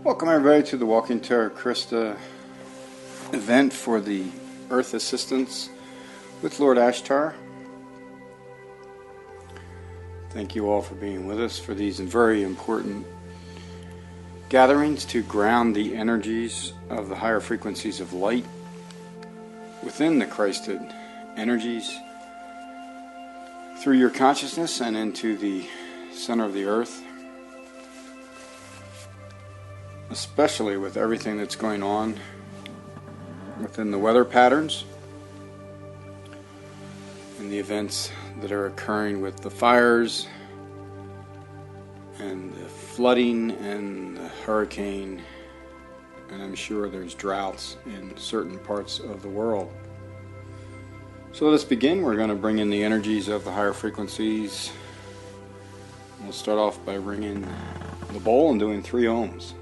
Welcome everybody to the Walking Terra Christa event for the Earth Assistance with Lord Ashtar. Thank you all for being with us for these very important gatherings to ground the energies of the higher frequencies of light within the Christed energies through your consciousness and into the center of the earth. Especially with everything that's going on within the weather patterns and the events that are occurring with the fires and the flooding and the hurricane, and I'm sure there's droughts in certain parts of the world. So let's begin. We're going to bring in the energies of the higher frequencies. We'll start off by ringing the bowl and doing 3 ohms.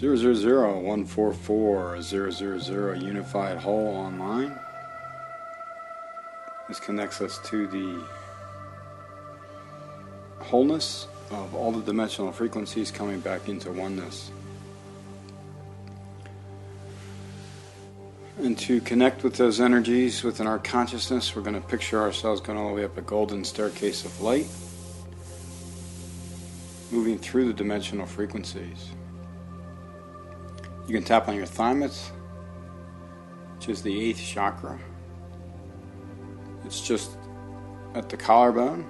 000-144-000 Unified Whole online. This connects us to the wholeness of all the dimensional frequencies coming back into oneness. And to connect with those energies within our consciousness, we're going to picture ourselves going all the way up a golden staircase of light, moving through the dimensional frequencies. You can tap on your thymus, which is the 8th chakra. It's just at the collarbone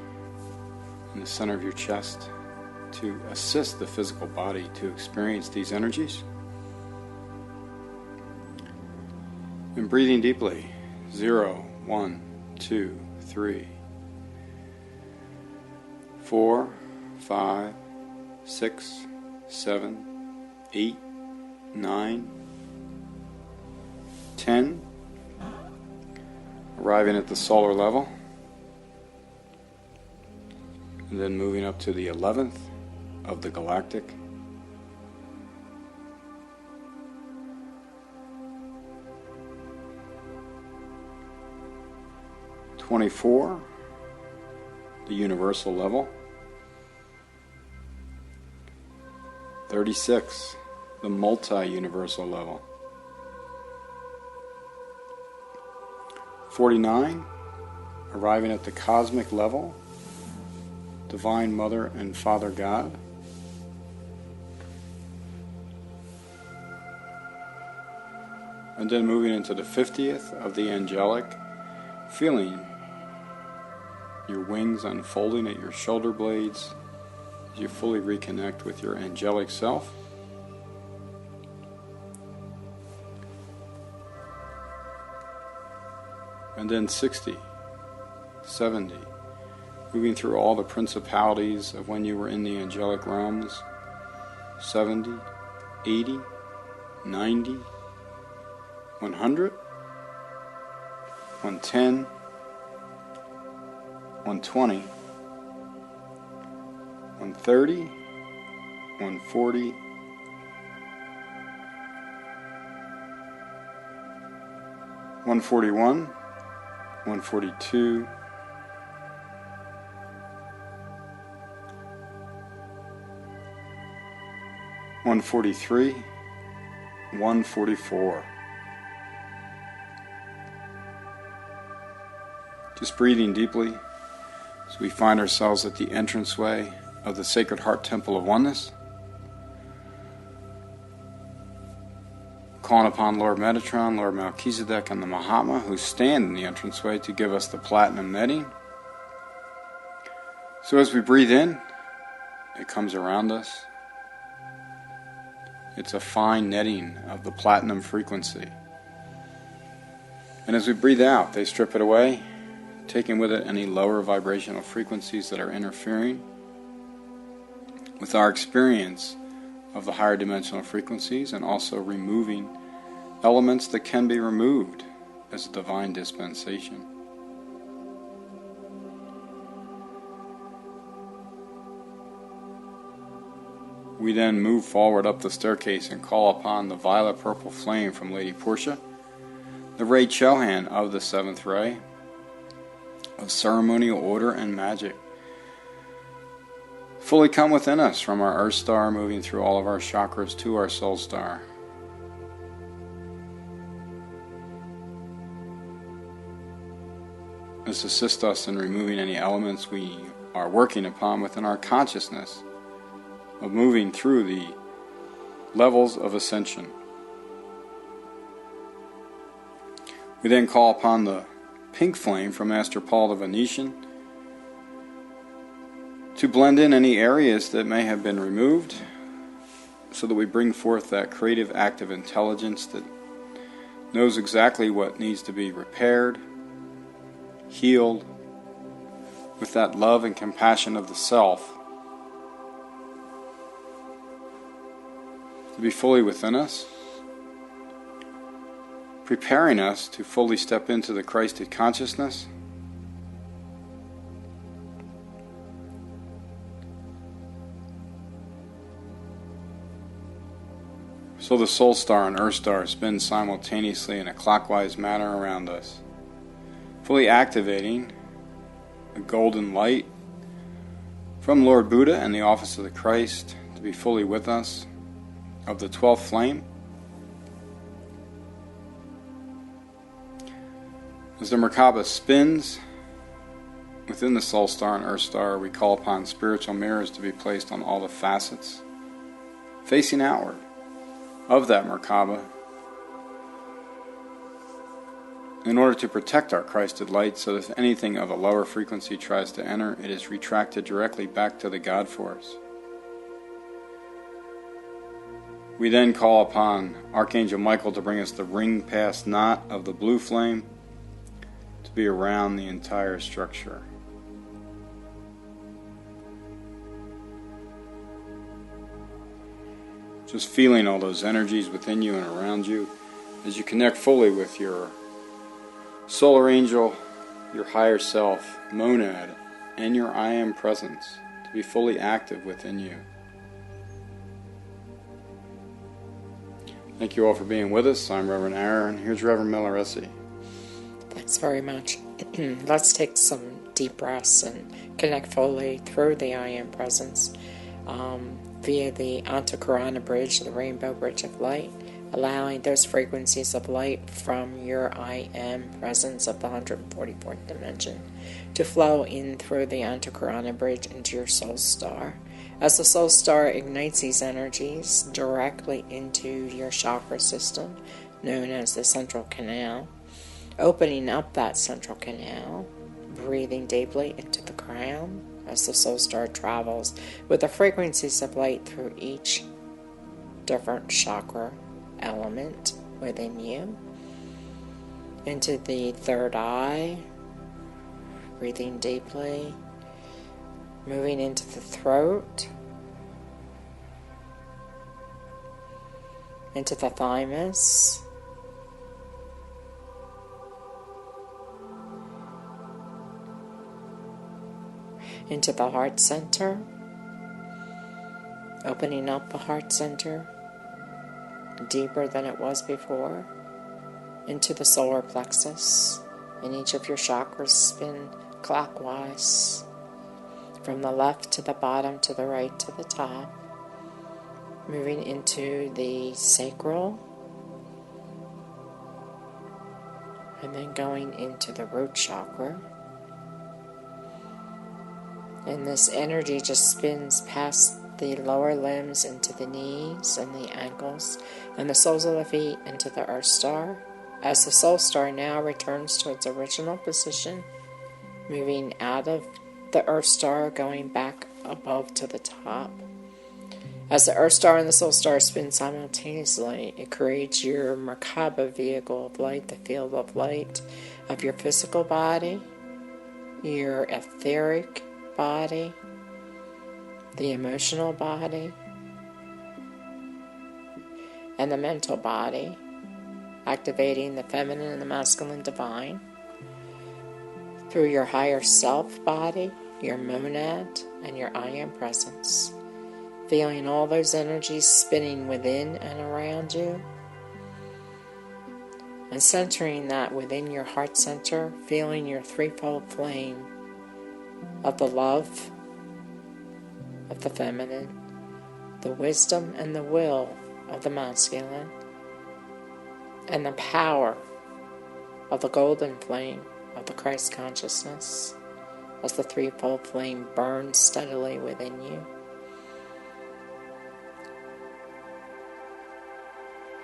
in the center of your chest to assist the physical body to experience these energies. And breathing deeply. 0, 1, 2, 3, 4, 5, 6, 7, 8, 9, 10, arriving at the solar level, and then moving up to the 11th of the galactic, 24, the universal level, 36, the multi-universal level, 49, arriving at the cosmic level, Divine Mother and Father God, 50, and then moving into the 50th of the angelic, feeling your wings unfolding at your shoulder blades as you fully reconnect with your angelic self. And then 60, 70, moving through all the principalities of when you were in the angelic realms, 70, 80, 90, 100, 110, 120, 130, 140, 141, 142, 143, 144. Just breathing deeply as we find ourselves at the entranceway of the Sacred Heart Temple of Oneness. Calling upon Lord Metatron, Lord Melchizedek, and the Mahatma who stand in the entranceway to give us the platinum netting. So as we breathe in, it comes around us. It's a fine netting of the platinum frequency. And as we breathe out, they strip it away, taking with it any lower vibrational frequencies that are interfering with our experience of the higher dimensional frequencies, and also removing elements that can be removed as a divine dispensation. We then move forward up the staircase and call upon the violet purple flame from Lady Portia, the Ray Chohan of the seventh ray of ceremonial order and magic. Fully come within us from our Earth Star, moving through all of our chakras to our Soul Star. This assists us in removing any elements we are working upon within our consciousness, of moving through the levels of ascension. We then call upon the pink flame from Master Paul the Venetian to blend in any areas that may have been removed, so that we bring forth that creative active intelligence that knows exactly what needs to be repaired, healed, with that love and compassion of the self to be fully within us, preparing us to fully step into the Christed consciousness. So the Soul Star and Earth Star spin simultaneously in a clockwise manner around us, fully activating a golden light from Lord Buddha and the Office of the Christ to be fully with us, of the 12th flame. As the Merkaba spins within the Soul Star and Earth Star, we call upon spiritual mirrors to be placed on all the facets, facing outward, of that Merkaba, in order to protect our Christed light, so that if anything of a lower frequency tries to enter, it is retracted directly back to the God Force. We then call upon Archangel Michael to bring us the ring past knot of the blue flame to be around the entire structure. Just feeling all those energies within you and around you as you connect fully with your solar angel, your higher self, monad, and your I Am presence to be fully active within you. Thank you all for being with us. I'm Reverend Aaron. Here's Reverend Milleresi. Thanks very much. Let's take some deep breaths and connect fully through the I Am presence via the Antakarana Bridge, the Rainbow Bridge of Light, allowing those frequencies of light from your I Am presence of the 144th dimension to flow in through the Antakarana Bridge into your Soul Star. As the Soul Star ignites these energies directly into your chakra system, known as the Central Canal, opening up that Central Canal, breathing deeply into the crown as the Soul Star travels with the frequencies of light through each different chakra element within you, into the third eye, breathing deeply, moving into the throat, into the thymus, into the heart center, opening up the heart center deeper than it was before, into the solar plexus, and each of your chakras spin clockwise from the left to the bottom to the right to the top, moving into the sacral, and then going into the root chakra. And this energy just spins past the lower limbs into the knees and the ankles and the soles of the feet into the Earth Star, as the Soul Star now returns to its original position, moving out of the Earth Star, going back above to the top, As the Earth Star and the Soul Star spin simultaneously, it creates your Merkaba vehicle of light, the field of light of your physical body, your etheric body, the emotional body, and the mental body, activating the feminine and the masculine divine through your higher self body, your monad, and your I Am presence. Feeling all those energies spinning within and around you. And centering that within your heart center, feeling your threefold flame of the love of the feminine, the wisdom and the will of the masculine, and the power of the golden flame of the Christ consciousness as the threefold flame burns steadily within you.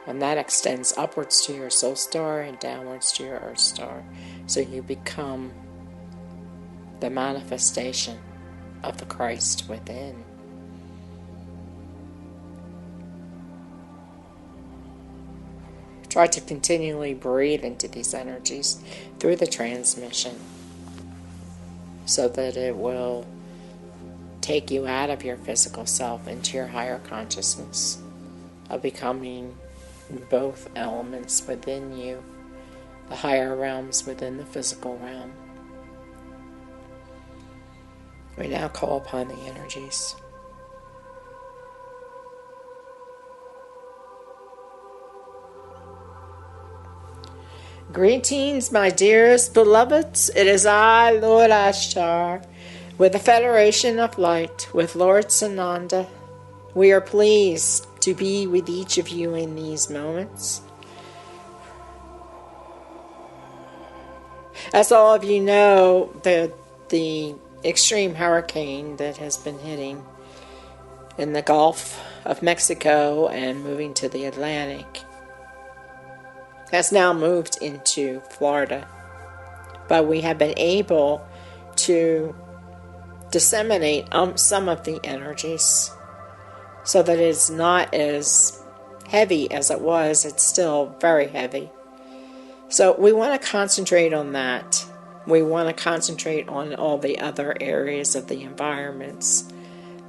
And that extends upwards to your soul star and downwards to your earth star. So you become the manifestation of the Christ within. Try to continually breathe into these energies through the transmission so that it will take you out of your physical self into your higher consciousness of becoming both elements within you, the higher realms within the physical realm. We now call upon the energies. Greetings, my dearest beloveds. It is I, Lord Ashtar, with the Federation of Light, with Lord Sananda. We are pleased to be with each of you in these moments. As all of you know, the extreme hurricane that has been hitting in the Gulf of Mexico and moving to the Atlantic has now moved into Florida. But we have been able to disseminate some of the energies so that it's not as heavy as it was. It's still very heavy. So we want to concentrate on that. We want to concentrate on all the other areas of the environments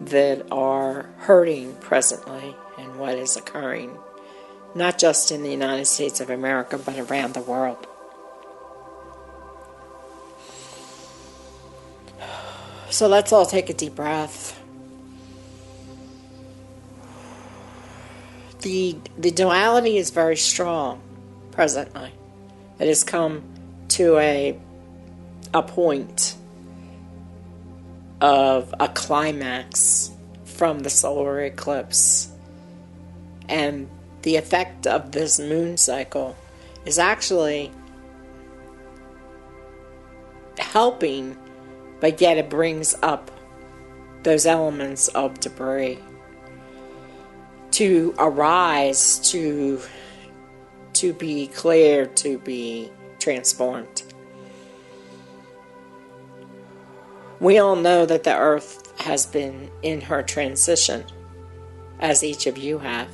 that are hurting presently and what is occurring, not just in the United States of America, but around the world. So let's all take a deep breath. The duality is very strong presently. It has come to a point of a climax from the solar eclipse. And the effect of this moon cycle is actually helping, but yet it brings up those elements of debris to arise, to be cleared, to be transformed. We all know that the earth has been in her transition, as each of you have.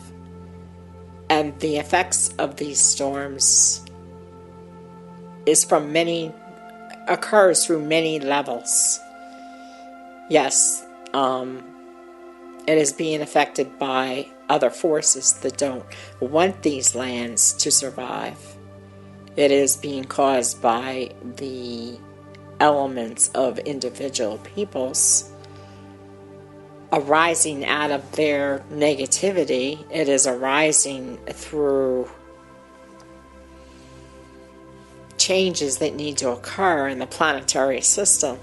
And the effects of these storms occurs through many levels. Yes, it is being affected by other forces that don't want these lands to survive. It is being caused by the elements of individual peoples arising out of their negativity. It is arising through changes that need to occur in the planetary system.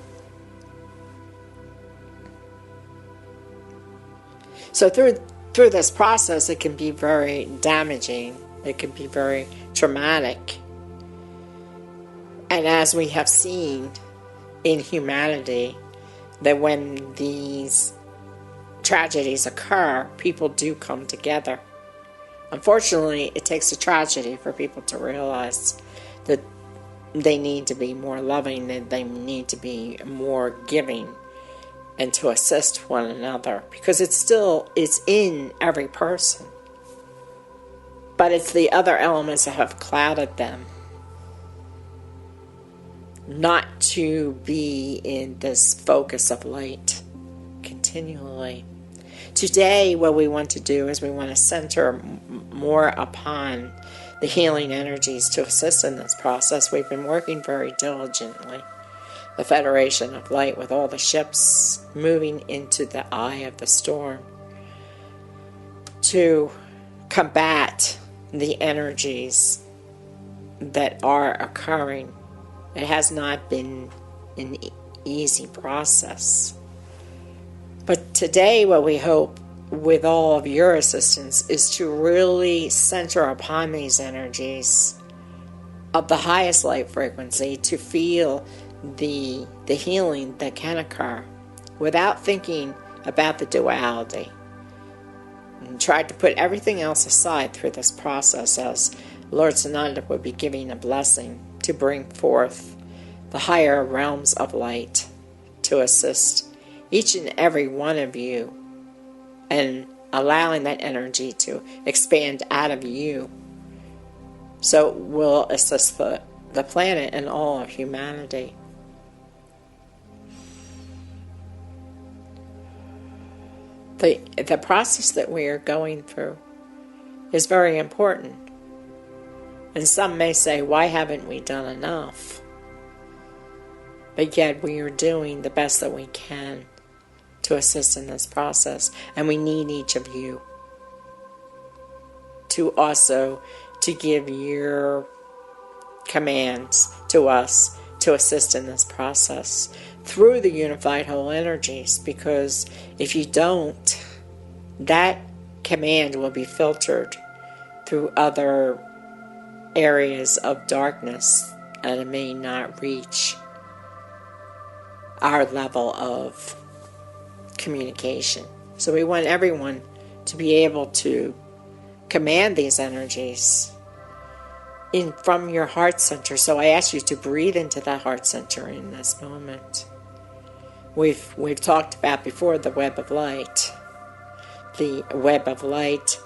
So through this process, it can be very damaging. It can be very traumatic. And as we have seen in humanity, that when these tragedies occur, people do come together. Unfortunately, it takes a tragedy for people to realize that they need to be more loving, that they need to be more giving, and to assist one another, because it's in every person, but it's the other elements that have clouded them not to be in this focus of light continually. Today, what we want to do is we want to center more upon the healing energies to assist in this process. We've been working very diligently, the Federation of Light, with all the ships moving into the eye of the storm to combat the energies that are occurring. It has not been an easy process. But today, what we hope with all of your assistance is to really center upon these energies of the highest light frequency, to feel the healing that can occur without thinking about the duality. And try to put everything else aside through this process, as Lord Sananda would be giving a blessing to bring forth the higher realms of light to assist each and every one of you, and allowing that energy to expand out of you, so it will assist the planet and all of humanity. The process that we are going through is very important. And some may say, why haven't we done enough? But yet we are doing the best that we can to assist in this process. And we need each of you to also to give your commands to us to assist in this process through the unified whole energies, because if you don't, that command will be filtered through other areas of darkness, and it may not reach our level of communication. So we want everyone to be able to command these energies in from your heart center. So I ask you to breathe into that heart center in this moment. We've talked about before the web of light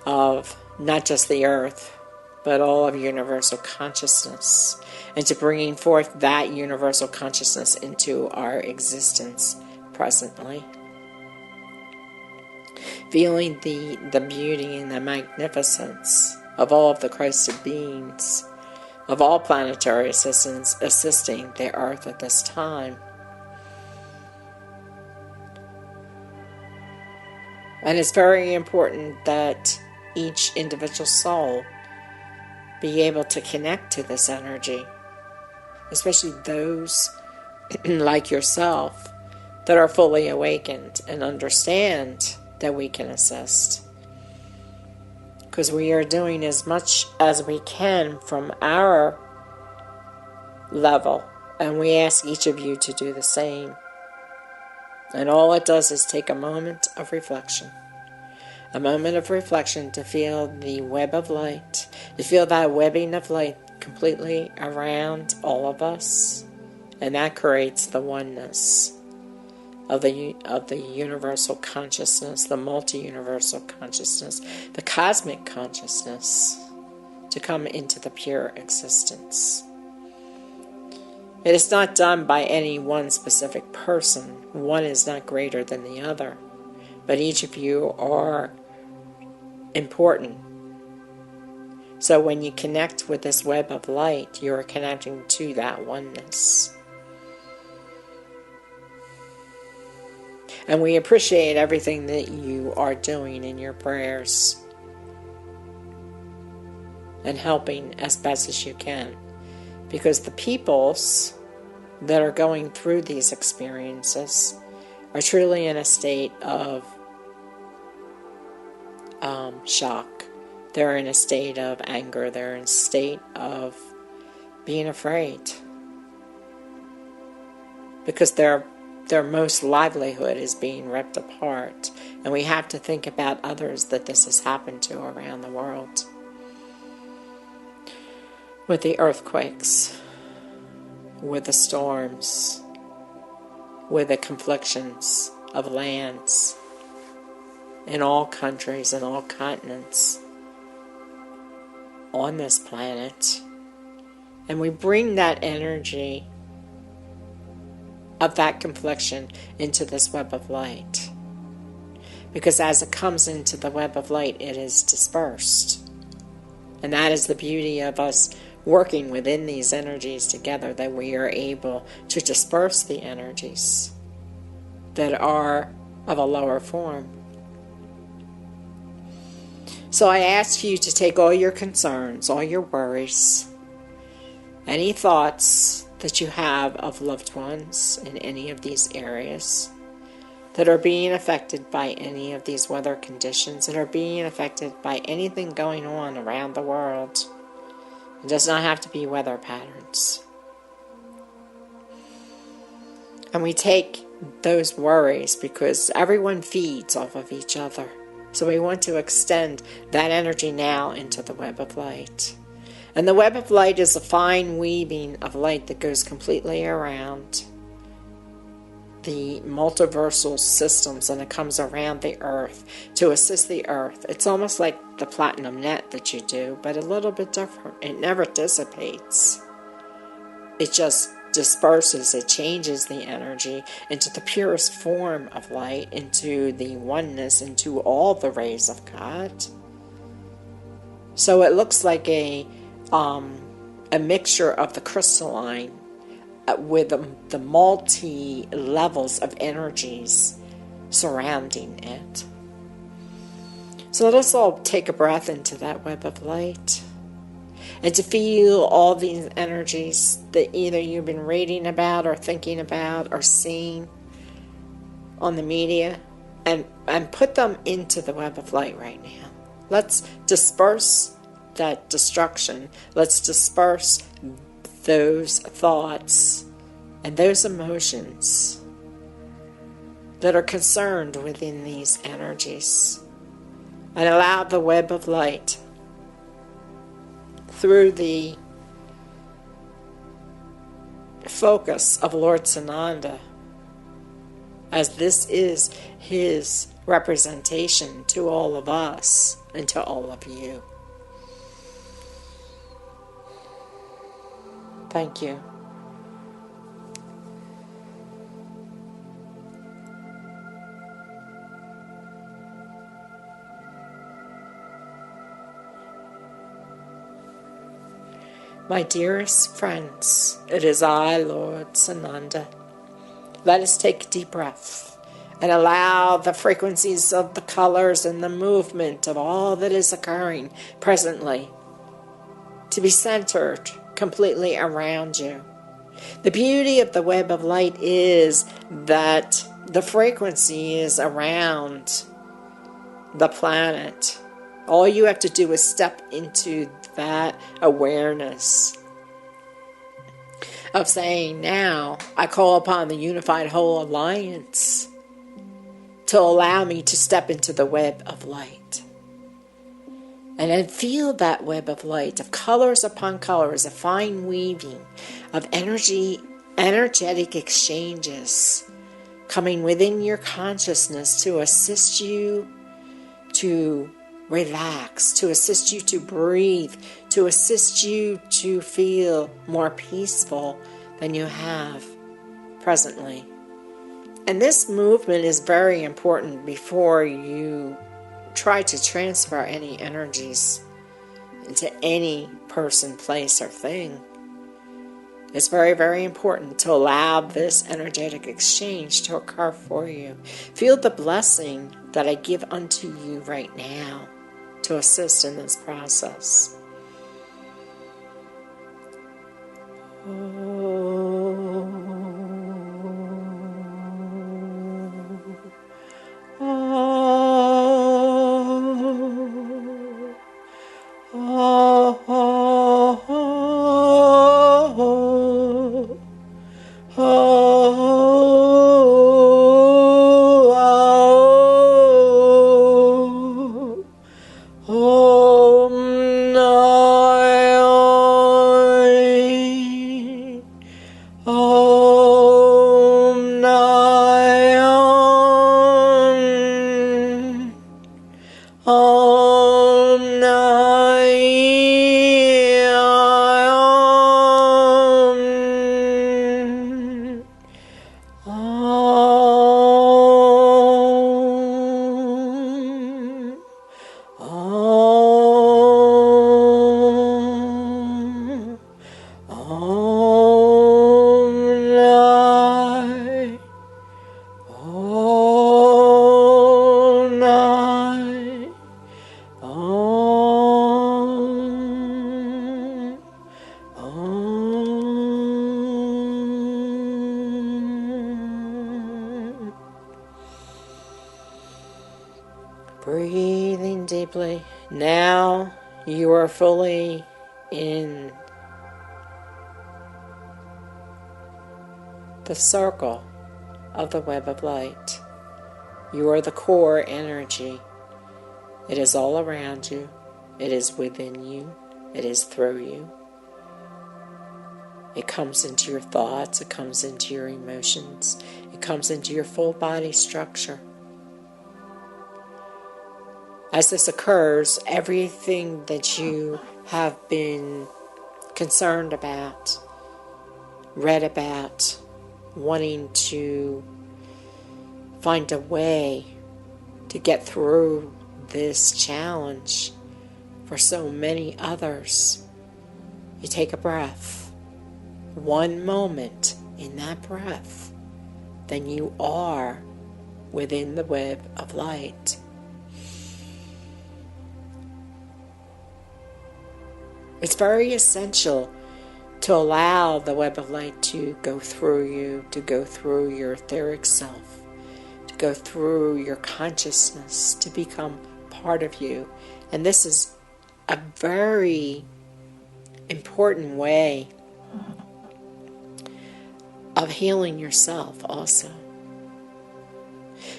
of not just the earth, but all of universal consciousness, and to bringing forth that universal consciousness into our existence presently. Feeling the beauty and the magnificence of all of the Christed beings, of all planetary assistants assisting the earth at this time. And it's very important that each individual soul be able to connect to this energy, especially those like yourself that are fully awakened and understand that we can assist. Because we are doing as much as we can from our level, and we ask each of you to do the same. And all it does is take a moment of reflection. A moment of reflection to feel the web of light, to feel that webbing of light completely around all of us. And that creates the oneness of the universal consciousness, the multi-universal consciousness, the cosmic consciousness to come into the pure existence. It is not done by any one specific person. One is not greater than the other. But each of you are important. So when you connect with this web of light, you are connecting to that oneness. And we appreciate everything that you are doing in your prayers and helping as best as you can. Because the peoples that are going through these experiences are truly in a state of shock. They're in a state of anger. They're in a state of being afraid. Because their most livelihood is being ripped apart. And we have to think about others that this has happened to around the world. With the earthquakes, with the storms, with the conflictions of lands in all countries and all continents on this planet. And we bring that energy of that confliction into this web of light. Because as it comes into the web of light, it is dispersed. And that is the beauty of us working within these energies together, that we are able to disperse the energies that are of a lower form. So I ask you to take all your concerns, all your worries, any thoughts that you have of loved ones in any of these areas that are being affected by any of these weather conditions, that are being affected by anything going on around the world. It does not have to be weather patterns. And we take those worries because everyone feeds off of each other. So we want to extend that energy now into the web of light. And the web of light is a fine weaving of light that goes completely around the multiversal systems, and it comes around the earth to assist the earth. It's almost like the platinum net that you do, but a little bit different. It never dissipates. It just disperses. It changes the energy into the purest form of light, into the oneness, into all the rays of God. So it looks like a mixture of the crystalline with the multi-levels of energies surrounding it. So let us all take a breath into that web of light and to feel all these energies that either you've been reading about or thinking about or seeing on the media, and put them into the web of light right now. Let's disperse that destruction. Let's disperse those thoughts and those emotions that are concerned within these energies, and allow the web of light through the focus of Lord Sananda, as this is his representation to all of us and to all of you. Thank you. My dearest friends, it is I, Lord Sananda. Let us take a deep breath and allow the frequencies of the colors and the movement of all that is occurring presently to be centered completely around you. The beauty of the web of light is that the frequency is around the planet. All you have to do is step into that awareness of saying, now I call upon the Unified Whole Alliance to allow me to step into the web of light. And then feel that web of light, of colors upon colors, a fine weaving of energetic exchanges coming within your consciousness to assist you to relax, to assist you to breathe, to assist you to feel more peaceful than you have presently. And this movement is very important before you try to transfer any energies into any person, place, or thing. It's very, very important to allow this energetic exchange to occur for you. Feel the blessing that I give unto you right now to assist in this process. Breathing deeply. Now you are fully in the circle of the web of light. You are the core energy. It is all around you. It is within you. It is through you. It comes into your thoughts. It comes into your emotions. It comes into your full body structure. As this occurs, everything that you have been concerned about, read about, wanting to find a way to get through this challenge for so many others, you take a breath. One moment in that breath, then you are within the web of light. It's very essential to allow the web of light to go through you, to go through your etheric self, to go through your consciousness, to become part of you. And this is a very important way of healing yourself also.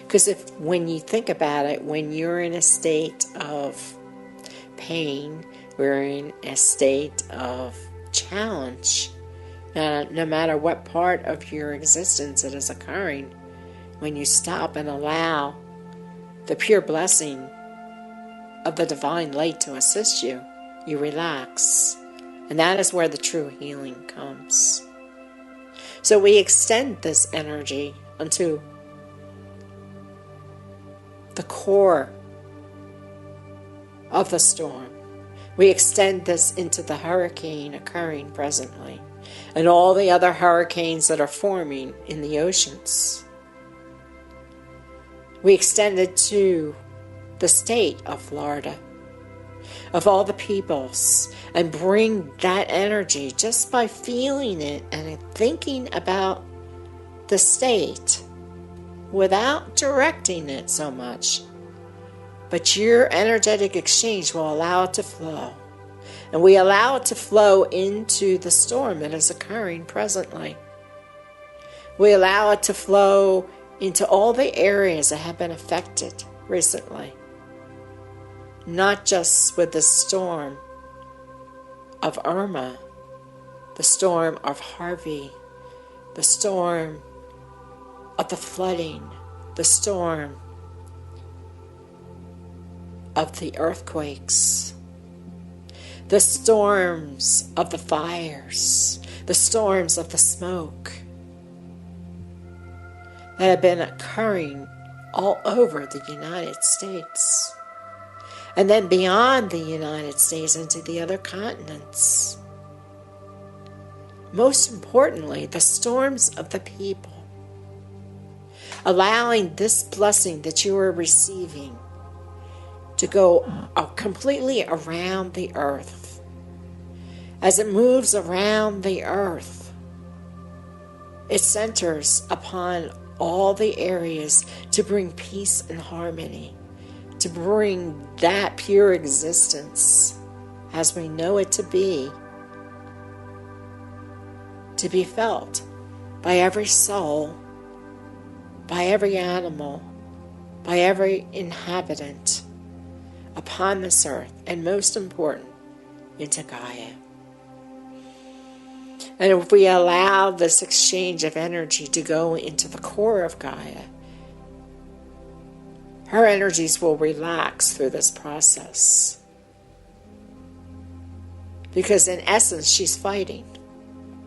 Because when you think about it, when you're in a state of pain, we're in a state of challenge, no matter what part of your existence it is occurring, when you stop and allow the pure blessing of the divine light to assist you, you relax. And that is where the true healing comes. So we extend this energy unto the core of the storm. We extend this into the hurricane occurring presently and all the other hurricanes that are forming in the oceans. We extend it to the state of Florida, of all the peoples, and bring that energy just by feeling it and thinking about the state without directing it so much. But your energetic exchange will allow it to flow. And we allow it to flow into the storm that is occurring presently. We allow it to flow into all the areas that have been affected recently. Not just with the storm of Irma, the storm of Harvey, the storm of the flooding, the storm of the earthquakes, the storms of the fires, the storms of the smoke that have been occurring all over the United States. And then beyond the United States into the other continents. Most importantly, the storms of the people. Allowing this blessing that you are receiving to go completely around the earth. As it moves around the earth, it centers upon all the areas to bring peace and harmony, to bring that pure existence as we know it to be felt by every soul, by every animal, by every inhabitant upon this earth, and most important, into Gaia. And if we allow this exchange of energy to go into the core of Gaia, her energies will relax through this process. Because in essence, she's fighting.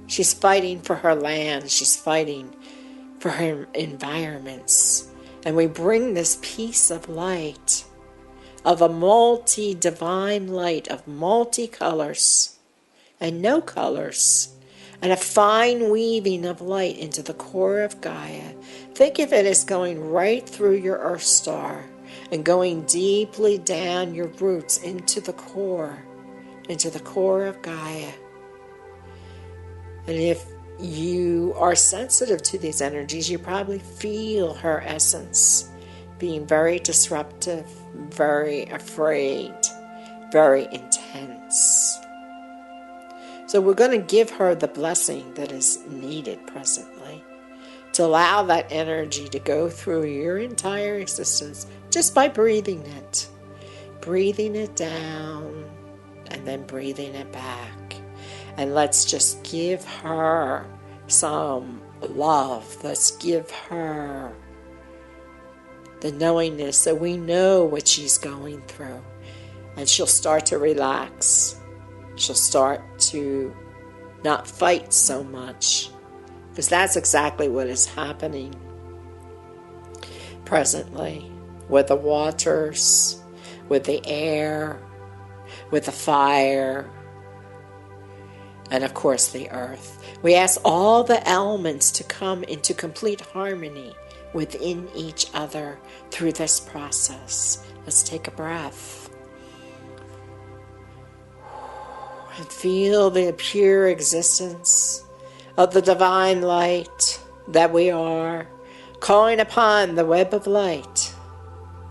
She's fighting for her land. She's fighting for her environments. And we bring this piece of light, of a multi-divine light, of multi-colors and no colors, and a fine weaving of light into the core of Gaia. Think of it as going right through your Earth star and going deeply down your roots into the core of Gaia. And if you are sensitive to these energies, you probably feel her essence being very disruptive, very afraid, very intense. So we're going to give her the blessing that is needed presently to allow that energy to go through your entire existence just by breathing it. Breathing it down and then breathing it back. And let's just give her some love. Let's give her the knowingness that we know what she's going through. And she'll start to relax. She'll start to not fight so much. Because that's exactly what is happening presently with the waters, with the air, with the fire, and of course the earth. We ask all the elements to come into complete harmony within each other through this process. Let's take a breath. And feel the pure existence of the divine light that we are, calling upon the web of light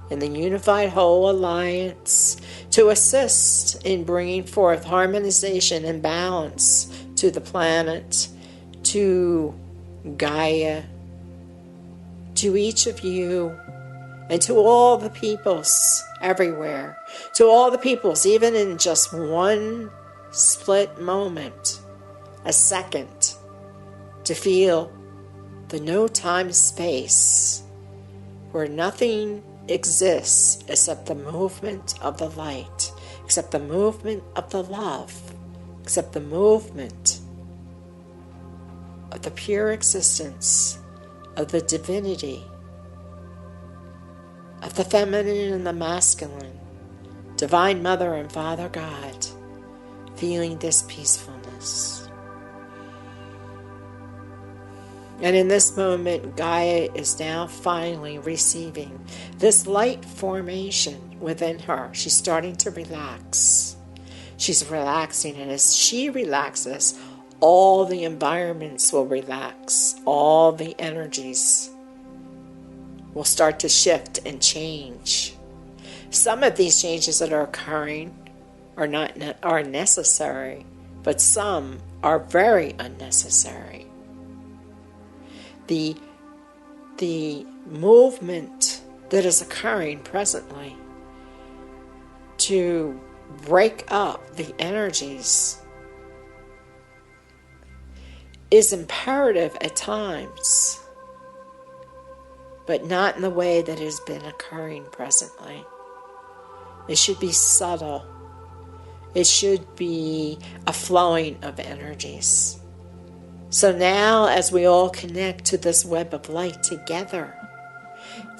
in the unified whole alliance to assist in bringing forth harmonization and balance to the planet, to Gaia, to each of you, and to all the peoples everywhere, to all the peoples, even in just one split moment, a second, to feel the no-time space where nothing exists except the movement of the light, except the movement of the love, except the movement of the pure existence of the divinity, of the feminine and the masculine, Divine Mother and Father God, feeling this peacefulness. And in this moment, Gaia is now finally receiving this light formation within her. She's starting to relax. She's relaxing, and as she relaxes, all the environments will relax. All the energies will start to shift and change. Some of these changes that are occurring are necessary, but some are very unnecessary. The movement that is occurring presently to break up the energies is imperative at times, but not in the way that has been occurring presently. It should be subtle. It should be a flowing of energies. So now, as we all connect to this web of light together,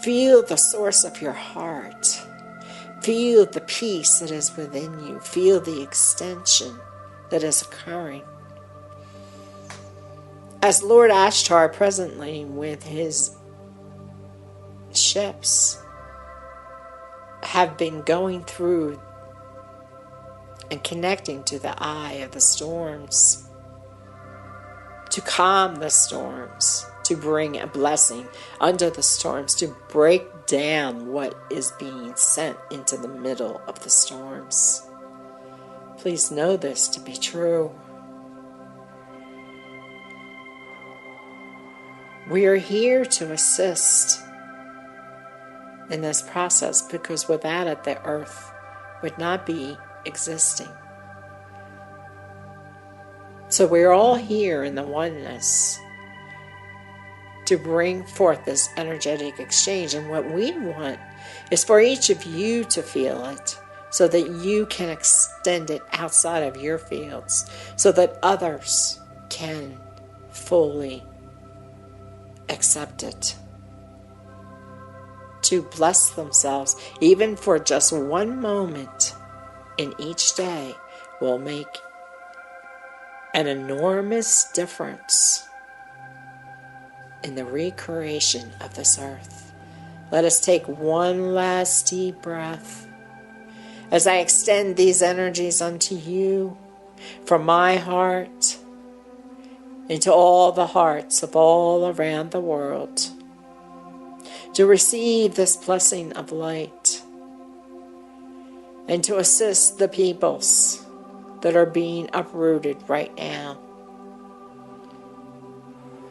feel the source of your heart. Feel the peace that is within you. Feel the extension that is occurring. As Lord Ashtar presently with his ships have been going through and connecting to the eye of the storms, to calm the storms, to bring a blessing under the storms, to break down what is being sent into the middle of the storms. Please know this to be true. We are here to assist in this process because without it, the earth would not be existing. So we're all here in the oneness to bring forth this energetic exchange. And what we want is for each of you to feel it so that you can extend it outside of your fields, so that others can fully accept it. To bless themselves, even for just one moment in each day, will make an enormous difference in the recreation of this earth. Let us take one last deep breath as I extend these energies unto you from my heart into all the hearts of all around the world. to receive this blessing of light, and to assist the peoples that are being uprooted right now,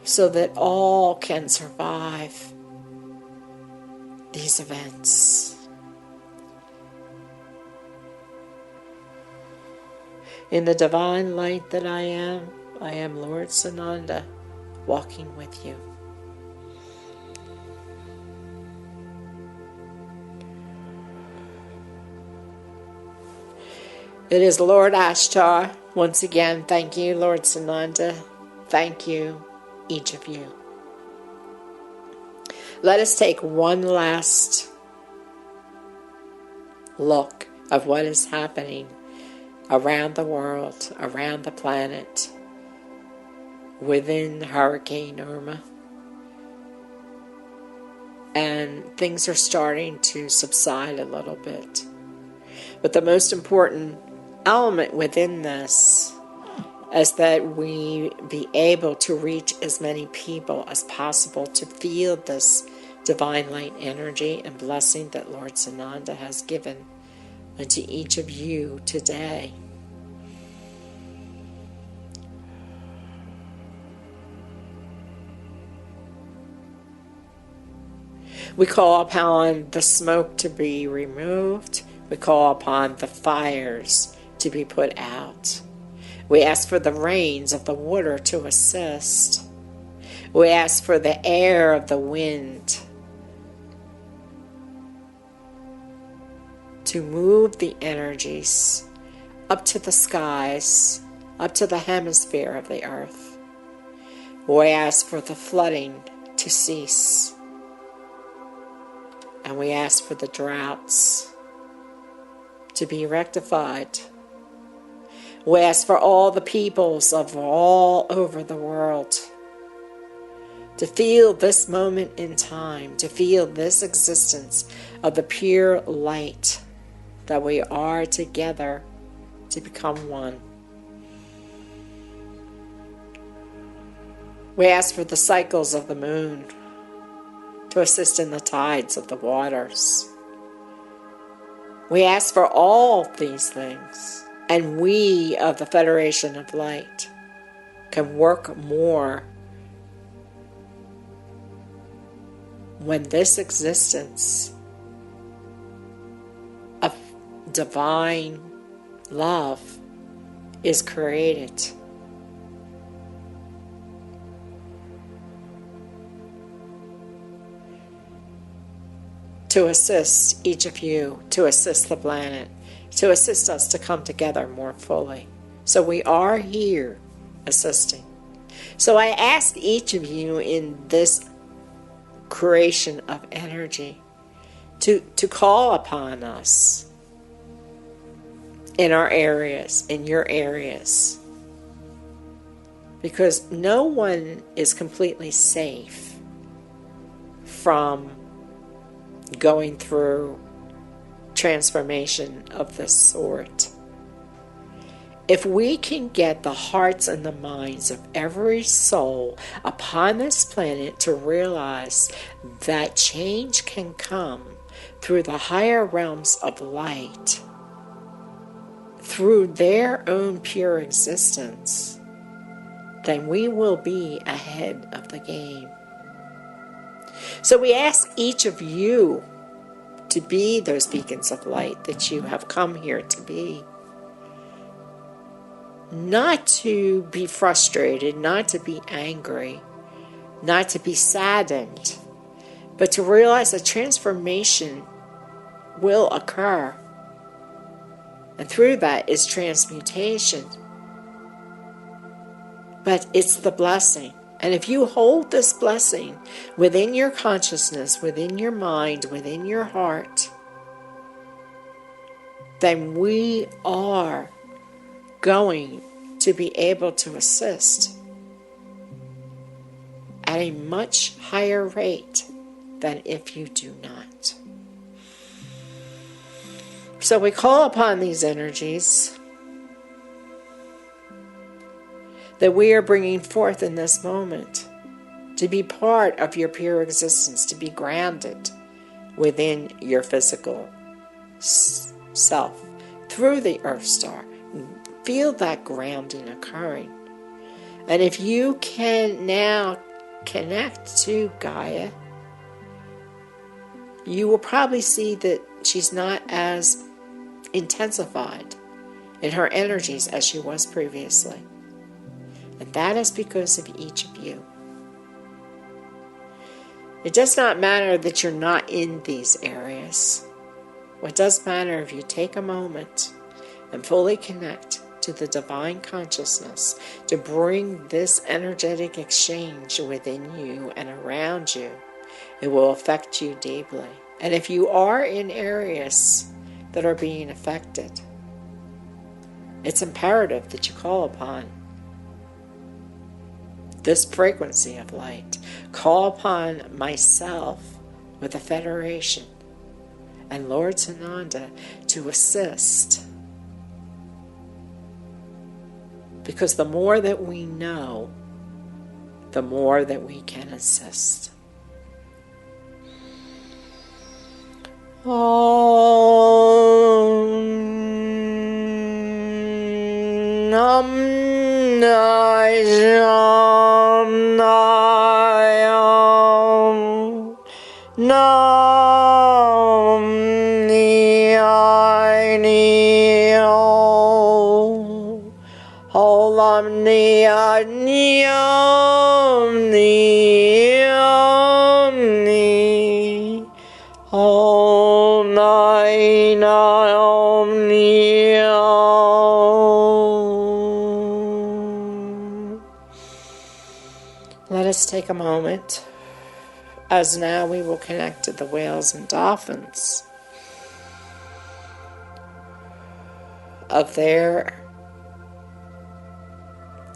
so that all can survive these events. In the divine light that I am Lord Sananda, walking with you. It is Lord Ashtar. Once again, thank you, Lord Sananda. Thank you, each of you. Let us take one last look of what is happening around the world, around the planet, within Hurricane Irma. And things are starting to subside a little bit. But the most important element within this is that we be able to reach as many people as possible to feel this divine light energy and blessing that Lord Sananda has given unto each of you today. We call upon the smoke to be removed. We call upon the fires to be put out. We ask for the rains of the water to assist. We ask for the air of the wind to move the energies up to the skies, up to the hemisphere of the earth. We ask for the flooding to cease. And we ask for the droughts to be rectified. We ask for all the peoples of all over the world to feel this moment in time, to feel this existence of the pure light that we are together to become one. We ask for the cycles of the moon to assist in the tides of the waters. We ask for all these things, and we of the Federation of Light can work more when this existence of divine love is created. To assist each of you, to assist the planet, to assist us to come together more fully. So we are here assisting. So I ask each of you in this creation of energy to call upon us in our areas, in your areas. Because no one is completely safe from going through transformation of this sort. If we can get the hearts and the minds of every soul upon this planet to realize that change can come through the higher realms of light, through their own pure existence, then we will be ahead of the game. So we ask each of you to be those beacons of light that you have come here to be. Not to be frustrated, not to be angry, not to be saddened, but to realize that transformation will occur. And through that is transmutation. But it's the blessing. And if you hold this blessing within your consciousness, within your mind, within your heart, then we are going to be able to assist at a much higher rate than if you do not. So we call upon these energies that we are bringing forth in this moment to be part of your pure existence, to be grounded within your physical self through the Earth Star. Feel that grounding occurring. And if you can now connect to Gaia, you will probably see that she's not as intensified in her energies as she was previously. And that is because of each of you. It does not matter that you're not in these areas. What does matter if you take a moment and fully connect to the divine consciousness to bring this energetic exchange within you and around you. It will affect you deeply. And if you are in areas that are being affected, it's imperative that you call upon this frequency of light. Call upon myself with the Federation and Lord Sananda to assist. Because the more that we know, the more that we can assist. Let us take a moment, as now we will connect to the whales and dolphins of their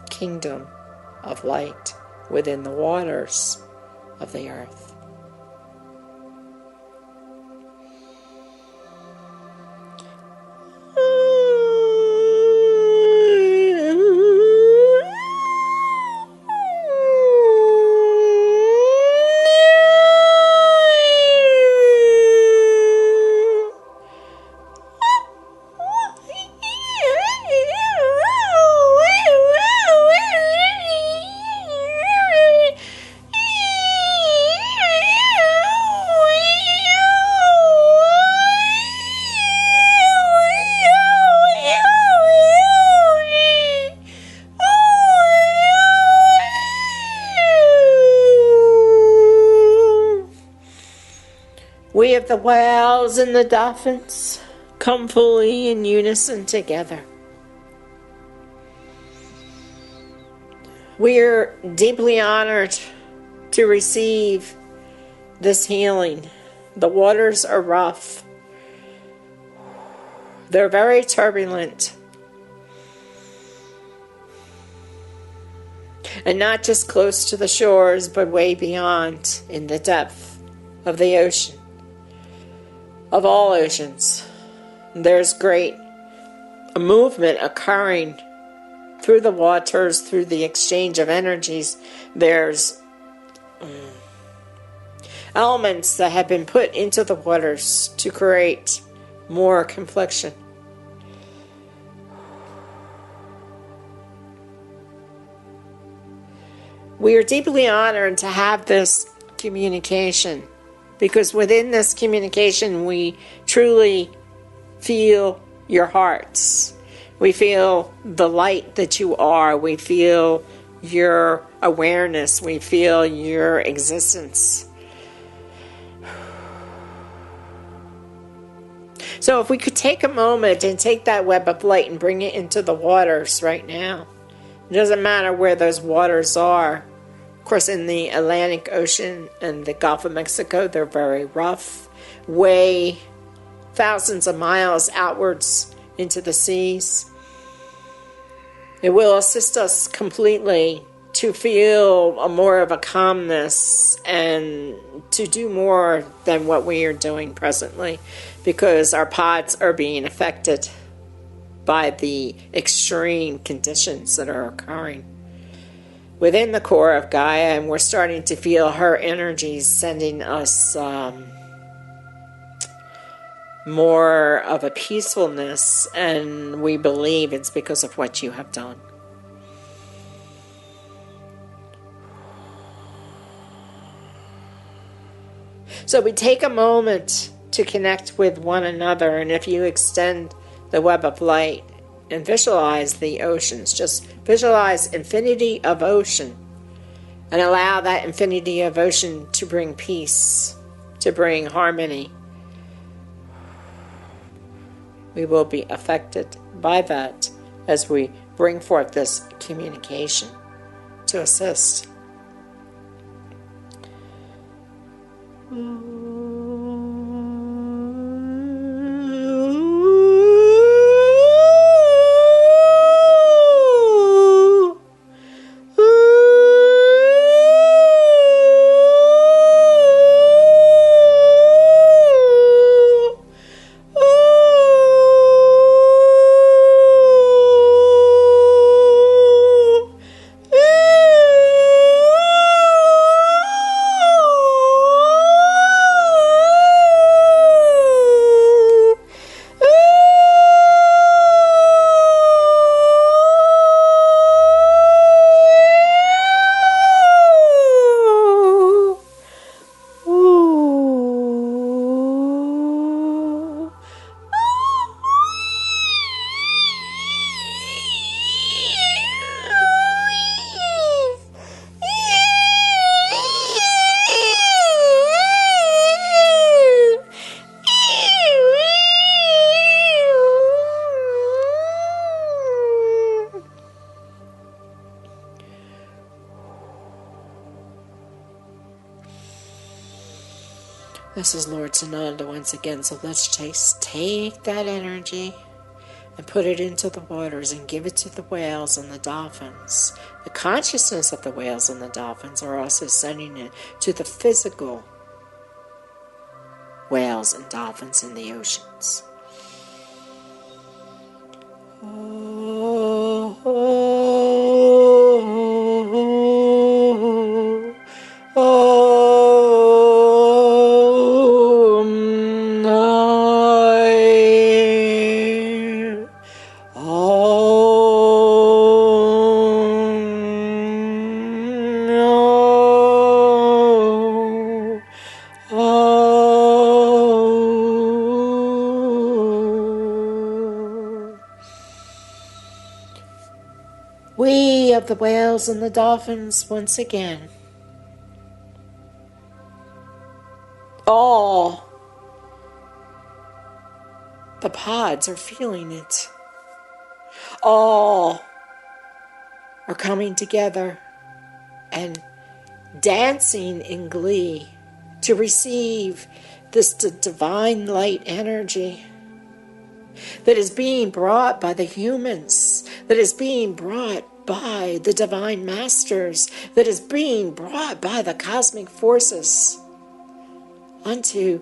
kingdom of light within the waters of the earth. We of the whales and the dolphins come fully in unison together. We are deeply honored to receive this healing. The waters are rough. They're very turbulent. And not just close to the shores, but way beyond in the depth of the ocean. Of all oceans, there's great movement occurring through the waters, through the exchange of energies. There's elements that have been put into the waters to create more confliction. We are deeply honored to have this communication, because within this communication we truly feel your hearts. We feel the light that you are. We feel your awareness. We feel your existence. So if we could take a moment and take that web of light and bring it into the waters right now. It doesn't matter where those waters are. Of course, in the Atlantic Ocean and the Gulf of Mexico, they're very rough, way thousands of miles outwards into the seas. It will assist us completely to feel more of a calmness and to do more than what we are doing presently, because our pods are being affected by the extreme conditions that are occurring. within the core of Gaia, and we're starting to feel her energies sending us more of a peacefulness, and we believe it's because of what you have done. So we take a moment to connect with one another, and if you extend the web of light and visualize the oceans, just visualize infinity of ocean and allow that infinity of ocean to bring peace, to bring harmony. We will be affected by that as we bring forth this communication to assist. This is Lord Sananda once again, so let's take that energy and put it into the waters and give it to the whales and the dolphins. The consciousness of the whales and the dolphins are also sending it to the physical whales and dolphins in the oceans. We of the whales and the dolphins, once again, all the pods are feeling it. All are coming together and dancing in glee to receive this divine light energy that is being brought by the humans, that is being brought by the divine masters, that is being brought by the cosmic forces unto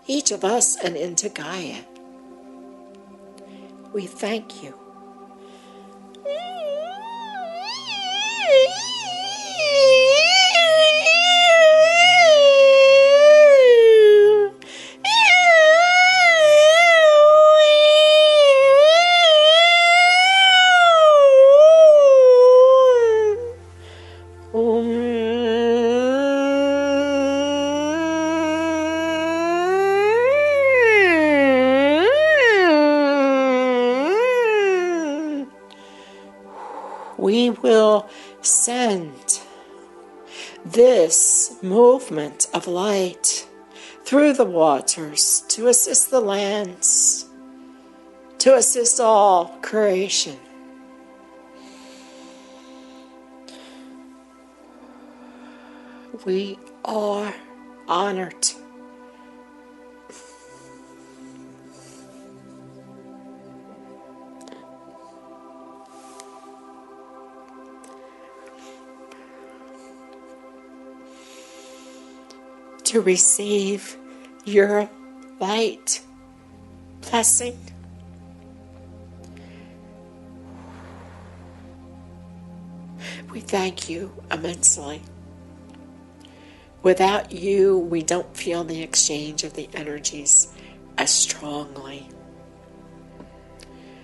each of us and into Gaia. We thank you. We will send this movement of light through the waters to assist the lands, to assist all creation. We are honored. To receive your light blessing. We thank you immensely. Without you, we don't feel the exchange of the energies as strongly.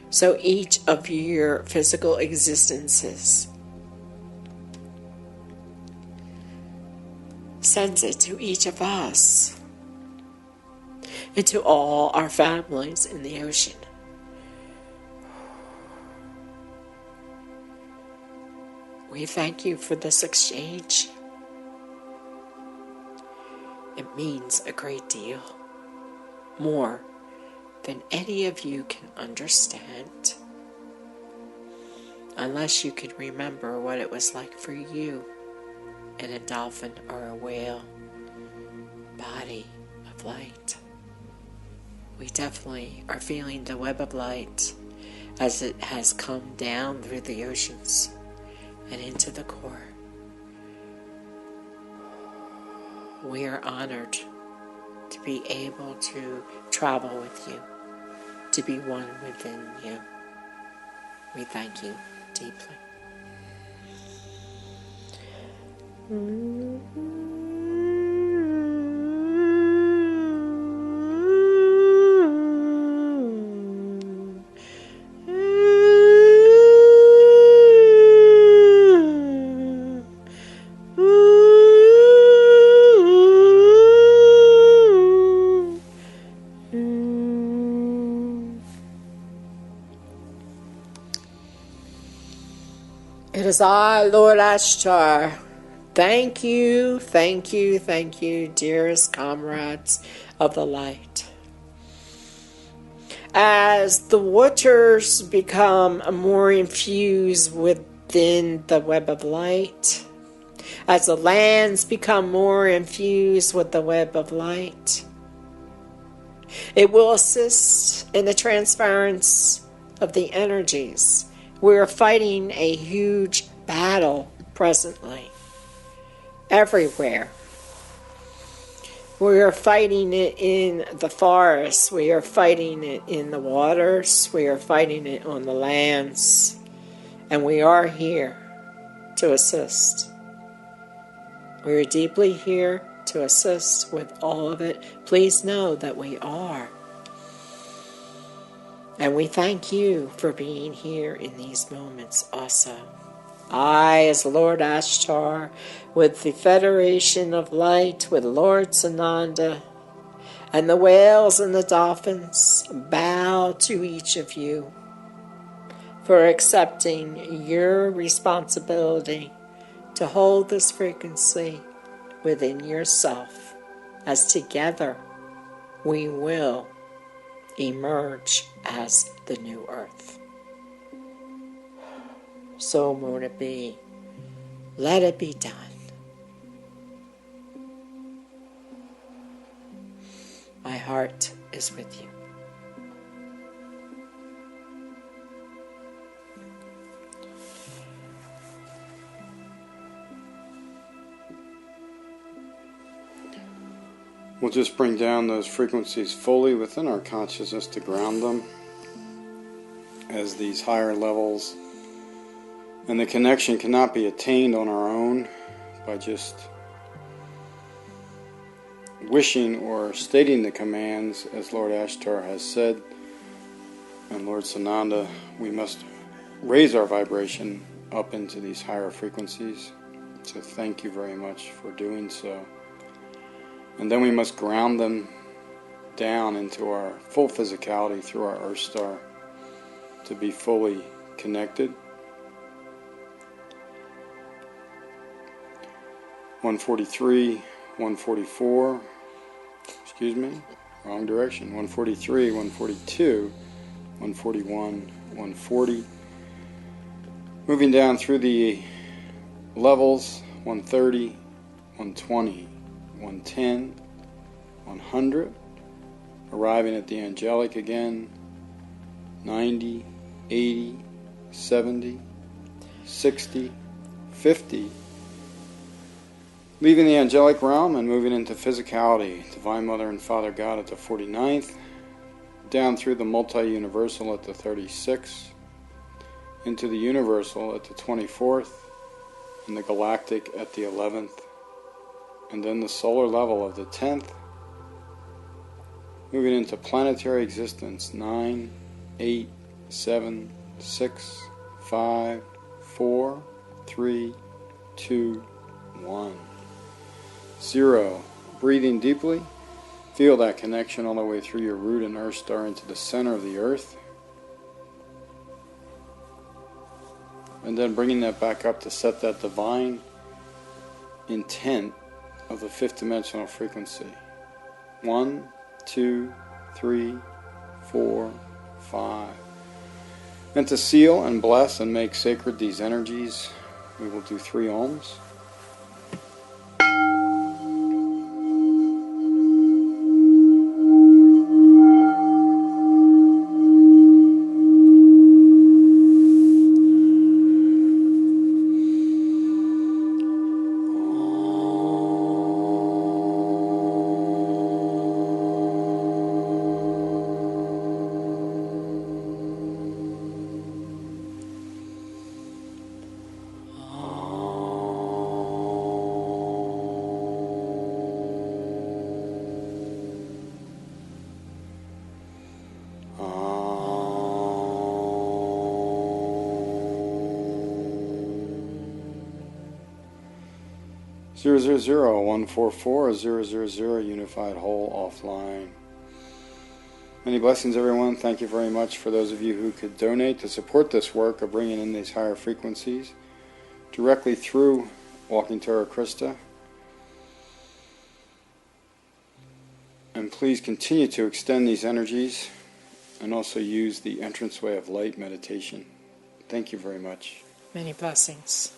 So each of your physical existences sends it to each of us and to all our families in the ocean. We thank you for this exchange. It means a great deal, more than any of you can understand, unless you can remember what it was like for you in a dolphin or a whale body of light. We definitely are feeling the web of light as it has come down through the oceans and into the core. We are honored to be able to travel with you, to be one within you. We thank you deeply. It is I, Lord Ashtar. Thank you, thank you, thank you, dearest comrades of the light. As the waters become more infused within the web of light, as the lands become more infused with the web of light, it will assist in the transference of the energies. We are fighting a huge battle presently, everywhere. We are fighting it in the forests. We are fighting it in the waters. We are fighting it on the lands. And we are here to assist. We are deeply here to assist with all of it. Please know that we are. And we thank you for being here in these moments also. I, as Lord Ashtar, with the Federation of Light, with Lord Sananda, and the whales and the dolphins, bow to each of you for accepting your responsibility to hold this frequency within yourself, as together we will emerge as the new earth. So mote it be. Let it be done. My heart is with you. We'll just bring down those frequencies fully within our consciousness to ground them as these higher levels. And the connection cannot be attained on our own by just wishing or stating the commands, as Lord Ashtar has said, and Lord Sananda. We must raise our vibration up into these higher frequencies. So thank you very much for doing so. And then we must ground them down into our full physicality through our Earth Star to be fully connected. 143, 144, excuse me, wrong direction. 143, 142, 141, 140. Moving down through the levels, 130, 120. 110, 100, arriving at the angelic again, 90, 80, 70, 60, 50, leaving the angelic realm and moving into physicality, Divine Mother and Father God at the 49th, down through the multi-universal at the 36th, into the universal at the 24th, and the galactic at the 11th, and then the solar level of the 10th, moving into planetary existence. 9, 8, 7, 6, 5, 4, 3, 2, 1. 0. Breathing deeply. Feel that connection all the way through your root and earth star into the center of the earth. And then bringing that back up to set that divine intent of the fifth dimensional frequency. 1, 2, 3, 4, 5. And to seal and bless and make sacred these energies, we will do 3 ohms. Zero zero zero 144 000 unified whole offline. Many blessings, everyone. Thank you very much for those of you who could donate to support this work of bringing in these higher frequencies directly through Walking Terra Christa. And please continue to extend these energies and also use the entranceway of light meditation. Thank you very much. Many blessings.